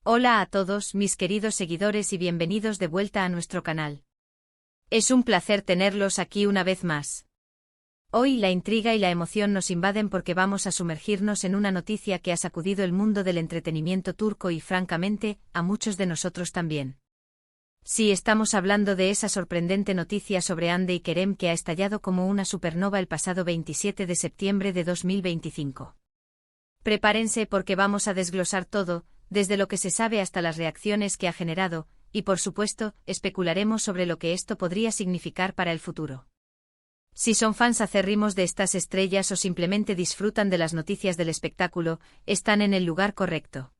Hola a todos mis queridos seguidores y bienvenidos de vuelta a nuestro canal. Es un placer tenerlos aquí una vez más. Hoy la intriga y la emoción nos invaden porque vamos a sumergirnos en una noticia que ha sacudido el mundo del entretenimiento turco y francamente, a muchos de nosotros también. Sí, estamos hablando de esa sorprendente noticia sobre Hande Kerem que ha estallado como una supernova el pasado 27 de septiembre de 2025. Prepárense porque vamos a desglosar todo, desde lo que se sabe hasta las reacciones que ha generado, y por supuesto, especularemos sobre lo que esto podría significar para el futuro. Si son fans acérrimos de estas estrellas o simplemente disfrutan de las noticias del espectáculo, están en el lugar correcto.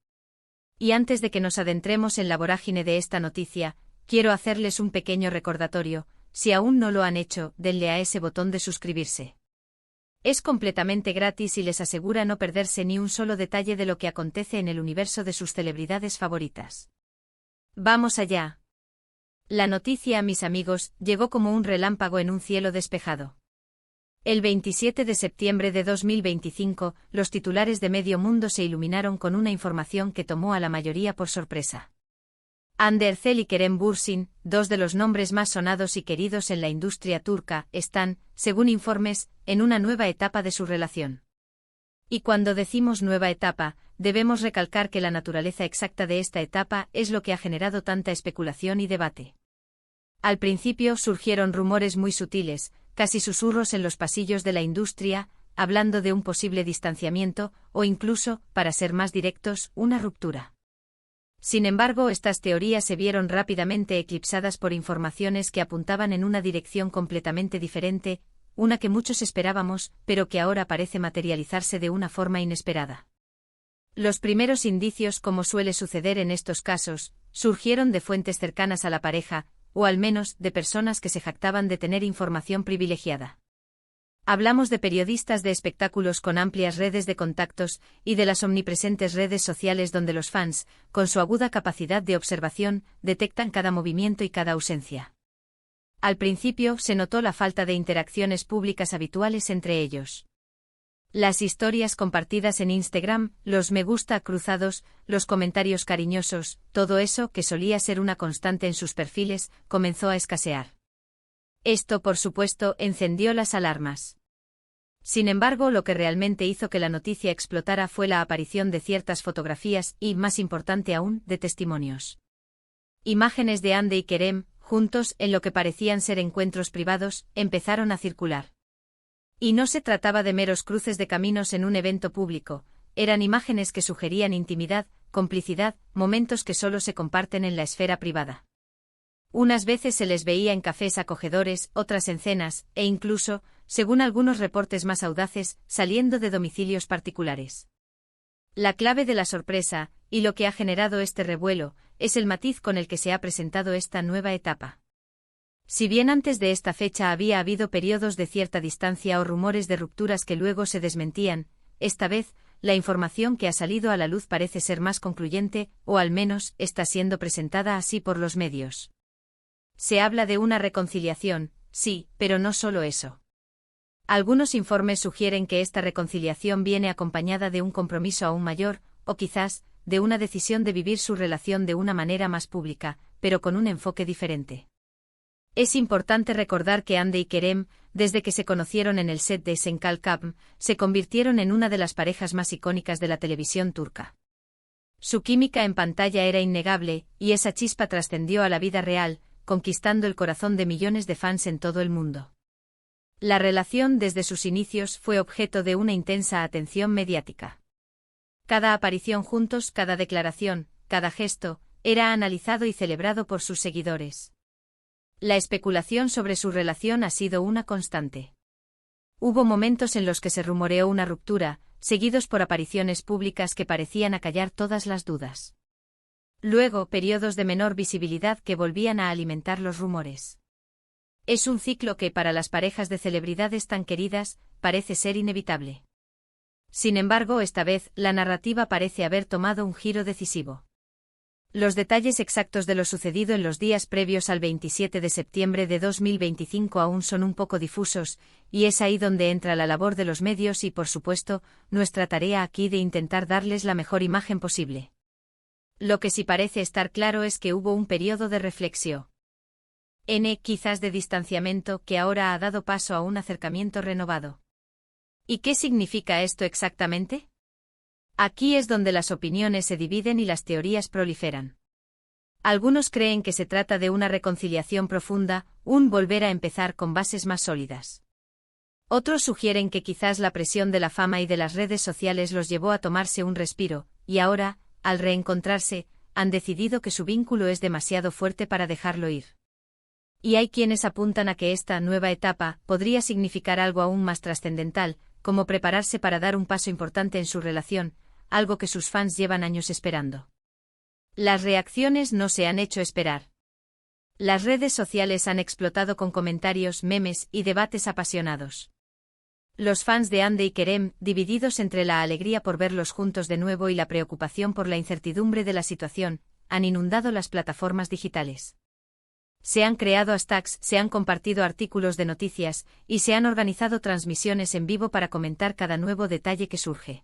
Y antes de que nos adentremos en la vorágine de esta noticia, quiero hacerles un pequeño recordatorio: si aún no lo han hecho, denle a ese botón de suscribirse. Es completamente gratis y les asegura no perderse ni un solo detalle de lo que acontece en el universo de sus celebridades favoritas. ¡Vamos allá! La noticia, mis amigos, llegó como un relámpago en un cielo despejado. El 27 de septiembre de 2025, los titulares de medio mundo se iluminaron con una información que tomó a la mayoría por sorpresa. Hande Erçel y Kerem Bürsin, dos de los nombres más sonados y queridos en la industria turca, están, según informes, en una nueva etapa de su relación. Y cuando decimos nueva etapa, debemos recalcar que la naturaleza exacta de esta etapa es lo que ha generado tanta especulación y debate. Al principio surgieron rumores muy sutiles, casi susurros en los pasillos de la industria, hablando de un posible distanciamiento, o incluso, para ser más directos, una ruptura. Sin embargo, estas teorías se vieron rápidamente eclipsadas por informaciones que apuntaban en una dirección completamente diferente, una que muchos esperábamos, pero que ahora parece materializarse de una forma inesperada. Los primeros indicios, como suele suceder en estos casos, surgieron de fuentes cercanas a la pareja, o al menos de personas que se jactaban de tener información privilegiada. Hablamos de periodistas de espectáculos con amplias redes de contactos y de las omnipresentes redes sociales donde los fans, con su aguda capacidad de observación, detectan cada movimiento y cada ausencia. Al principio se notó la falta de interacciones públicas habituales entre ellos. Las historias compartidas en Instagram, los me gusta cruzados, los comentarios cariñosos, todo eso que solía ser una constante en sus perfiles, comenzó a escasear. Esto, por supuesto, encendió las alarmas. Sin embargo, lo que realmente hizo que la noticia explotara fue la aparición de ciertas fotografías y, más importante aún, de testimonios. Imágenes de Hande y Kerem, juntos, en lo que parecían ser encuentros privados, empezaron a circular. Y no se trataba de meros cruces de caminos en un evento público, eran imágenes que sugerían intimidad, complicidad, momentos que solo se comparten en la esfera privada. Unas veces se les veía en cafés acogedores, otras en cenas, e incluso, según algunos reportes más audaces, saliendo de domicilios particulares. La clave de la sorpresa, y lo que ha generado este revuelo, es el matiz con el que se ha presentado esta nueva etapa. Si bien antes de esta fecha había habido periodos de cierta distancia o rumores de rupturas que luego se desmentían, esta vez, la información que ha salido a la luz parece ser más concluyente, o al menos, está siendo presentada así por los medios. Se habla de una reconciliación, sí, pero no solo eso. Algunos informes sugieren que esta reconciliación viene acompañada de un compromiso aún mayor, o quizás, de una decisión de vivir su relación de una manera más pública, pero con un enfoque diferente. Es importante recordar que Hande y Kerem, desde que se conocieron en el set de Senkal Camp, se convirtieron en una de las parejas más icónicas de la televisión turca. Su química en pantalla era innegable, y esa chispa trascendió a la vida real, conquistando el corazón de millones de fans en todo el mundo. La relación desde sus inicios fue objeto de una intensa atención mediática. Cada aparición juntos, cada declaración, cada gesto, era analizado y celebrado por sus seguidores. La especulación sobre su relación ha sido una constante. Hubo momentos en los que se rumoreó una ruptura, seguidos por apariciones públicas que parecían acallar todas las dudas. Luego, periodos de menor visibilidad que volvían a alimentar los rumores. Es un ciclo que, para las parejas de celebridades tan queridas, parece ser inevitable. Sin embargo, esta vez, la narrativa parece haber tomado un giro decisivo. Los detalles exactos de lo sucedido en los días previos al 27 de septiembre de 2025 aún son un poco difusos, y es ahí donde entra la labor de los medios y, por supuesto, nuestra tarea aquí de intentar darles la mejor imagen posible. Lo que sí parece estar claro es que hubo un periodo de reflexión. Quizás de distanciamiento que ahora ha dado paso a un acercamiento renovado. ¿Y qué significa esto exactamente? Aquí es donde las opiniones se dividen y las teorías proliferan. Algunos creen que se trata de una reconciliación profunda, un volver a empezar con bases más sólidas. Otros sugieren que quizás la presión de la fama y de las redes sociales los llevó a tomarse un respiro, y ahora, al reencontrarse, han decidido que su vínculo es demasiado fuerte para dejarlo ir. Y hay quienes apuntan a que esta nueva etapa podría significar algo aún más trascendental, como prepararse para dar un paso importante en su relación, algo que sus fans llevan años esperando. Las reacciones no se han hecho esperar. Las redes sociales han explotado con comentarios, memes y debates apasionados. Los fans de Hande y Kerem, divididos entre la alegría por verlos juntos de nuevo y la preocupación por la incertidumbre de la situación, han inundado las plataformas digitales. Se han creado hashtags, se han compartido artículos de noticias, y se han organizado transmisiones en vivo para comentar cada nuevo detalle que surge.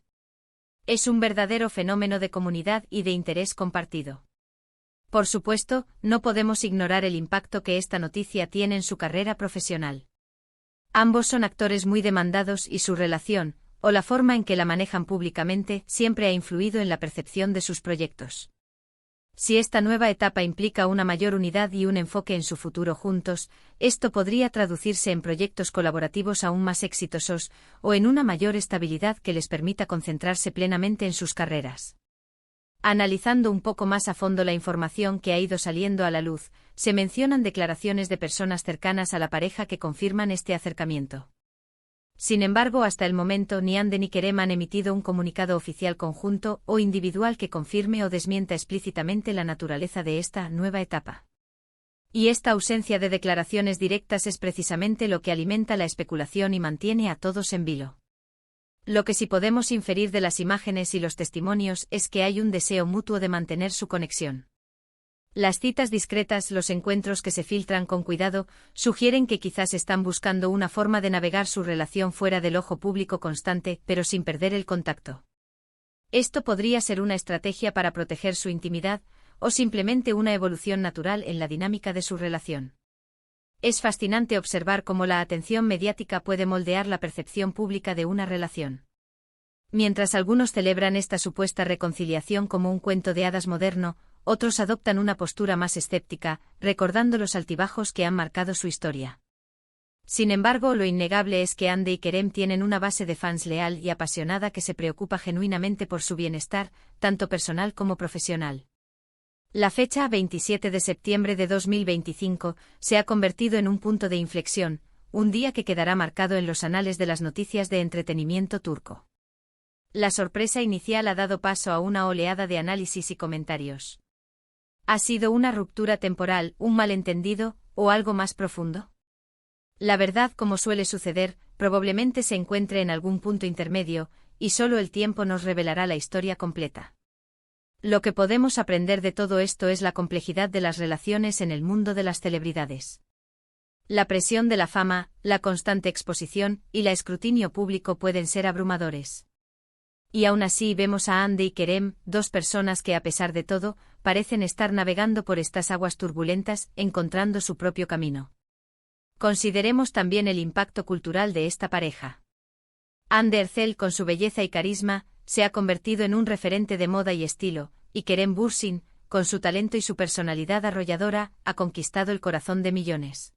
Es un verdadero fenómeno de comunidad y de interés compartido. Por supuesto, no podemos ignorar el impacto que esta noticia tiene en su carrera profesional. Ambos son actores muy demandados y su relación, o la forma en que la manejan públicamente, siempre ha influido en la percepción de sus proyectos. Si esta nueva etapa implica una mayor unidad y un enfoque en su futuro juntos, esto podría traducirse en proyectos colaborativos aún más exitosos, o en una mayor estabilidad que les permita concentrarse plenamente en sus carreras. Analizando un poco más a fondo la información que ha ido saliendo a la luz, se mencionan declaraciones de personas cercanas a la pareja que confirman este acercamiento. Sin embargo, hasta el momento ni Hande ni Kerem han emitido un comunicado oficial conjunto o individual que confirme o desmienta explícitamente la naturaleza de esta nueva etapa. Y esta ausencia de declaraciones directas es precisamente lo que alimenta la especulación y mantiene a todos en vilo. Lo que sí podemos inferir de las imágenes y los testimonios es que hay un deseo mutuo de mantener su conexión. Las citas discretas, los encuentros que se filtran con cuidado, sugieren que quizás están buscando una forma de navegar su relación fuera del ojo público constante, pero sin perder el contacto. Esto podría ser una estrategia para proteger su intimidad, o simplemente una evolución natural en la dinámica de su relación. Es fascinante observar cómo la atención mediática puede moldear la percepción pública de una relación. Mientras algunos celebran esta supuesta reconciliación como un cuento de hadas moderno, otros adoptan una postura más escéptica, recordando los altibajos que han marcado su historia. Sin embargo, lo innegable es que Hande y Kerem tienen una base de fans leal y apasionada que se preocupa genuinamente por su bienestar, tanto personal como profesional. La fecha 27 de septiembre de 2025 se ha convertido en un punto de inflexión, un día que quedará marcado en los anales de las noticias de entretenimiento turco. La sorpresa inicial ha dado paso a una oleada de análisis y comentarios. ¿Ha sido una ruptura temporal, un malentendido, o algo más profundo? La verdad, como suele suceder, probablemente se encuentre en algún punto intermedio, y solo el tiempo nos revelará la historia completa. Lo que podemos aprender de todo esto es la complejidad de las relaciones en el mundo de las celebridades. La presión de la fama, la constante exposición y el escrutinio público pueden ser abrumadores. Y aún así vemos a Hande y Kerem, dos personas que a pesar de todo, parecen estar navegando por estas aguas turbulentas, encontrando su propio camino. Consideremos también el impacto cultural de esta pareja. Hande Erçel, con su belleza y carisma, se ha convertido en un referente de moda y estilo, y Kerem Bürsin, con su talento y su personalidad arrolladora, ha conquistado el corazón de millones.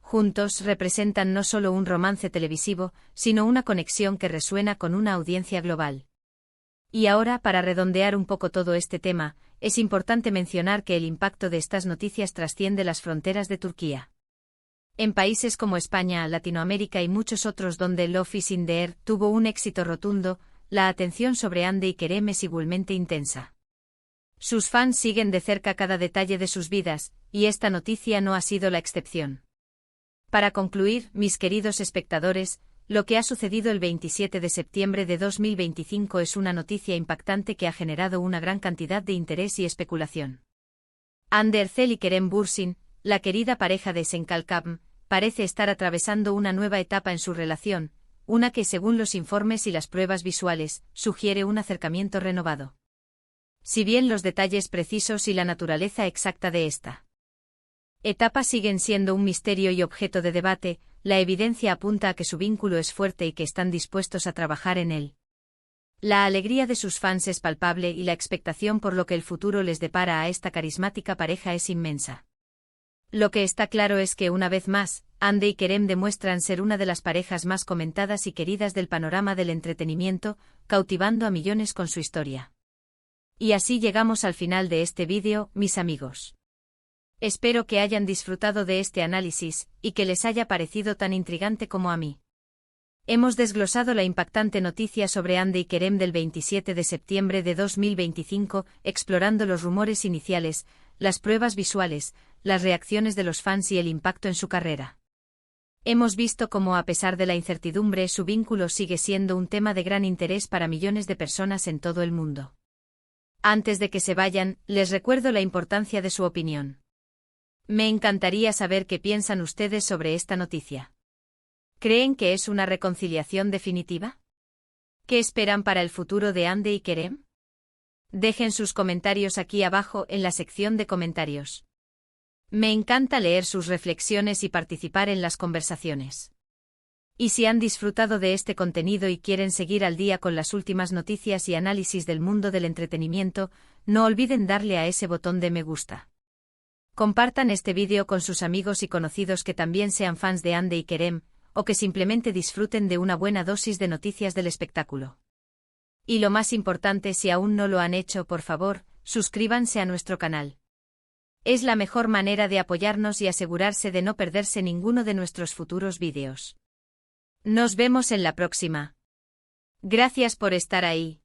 Juntos representan no solo un romance televisivo, sino una conexión que resuena con una audiencia global. Y ahora, para redondear un poco todo este tema, es importante mencionar que el impacto de estas noticias trasciende las fronteras de Turquía. En países como España, Latinoamérica y muchos otros donde Love is in the air tuvo un éxito rotundo, la atención sobre Hande y Kerem es igualmente intensa. Sus fans siguen de cerca cada detalle de sus vidas, y esta noticia no ha sido la excepción. Para concluir, mis queridos espectadores, lo que ha sucedido el 27 de septiembre de 2025 es una noticia impactante que ha generado una gran cantidad de interés y especulación. Hande Erçel y Kerem Bürsin, la querida pareja de Senkalkabm, parece estar atravesando una nueva etapa en su relación, una que según los informes y las pruebas visuales, sugiere un acercamiento renovado. si bien los detalles precisos y la naturaleza exacta de esta etapa siguen siendo un misterio y objeto de debate, la evidencia apunta a que su vínculo es fuerte y que están dispuestos a trabajar en él. La alegría de sus fans es palpable y la expectación por lo que el futuro les depara a esta carismática pareja es inmensa. Lo que está claro es que una vez más, Hande y Kerem demuestran ser una de las parejas más comentadas y queridas del panorama del entretenimiento, cautivando a millones con su historia. Y así llegamos al final de este vídeo, mis amigos. Espero que hayan disfrutado de este análisis, y que les haya parecido tan intrigante como a mí. Hemos desglosado la impactante noticia sobre Hande y Kerem del 27 de septiembre de 2025, explorando los rumores iniciales, las pruebas visuales, las reacciones de los fans y el impacto en su carrera. Hemos visto cómo, a pesar de la incertidumbre, su vínculo sigue siendo un tema de gran interés para millones de personas en todo el mundo. Antes de que se vayan, les recuerdo la importancia de su opinión. Me encantaría saber qué piensan ustedes sobre esta noticia. ¿Creen que es una reconciliación definitiva? ¿Qué esperan para el futuro de Hande y Kerem? Dejen sus comentarios aquí abajo en la sección de comentarios. Me encanta leer sus reflexiones y participar en las conversaciones. Y si han disfrutado de este contenido y quieren seguir al día con las últimas noticias y análisis del mundo del entretenimiento, no olviden darle a ese botón de me gusta. Compartan este vídeo con sus amigos y conocidos que también sean fans de Hande y Kerem, o que simplemente disfruten de una buena dosis de noticias del espectáculo. Y lo más importante, si aún no lo han hecho, por favor, suscríbanse a nuestro canal. Es la mejor manera de apoyarnos y asegurarse de no perderse ninguno de nuestros futuros vídeos. Nos vemos en la próxima. Gracias por estar ahí.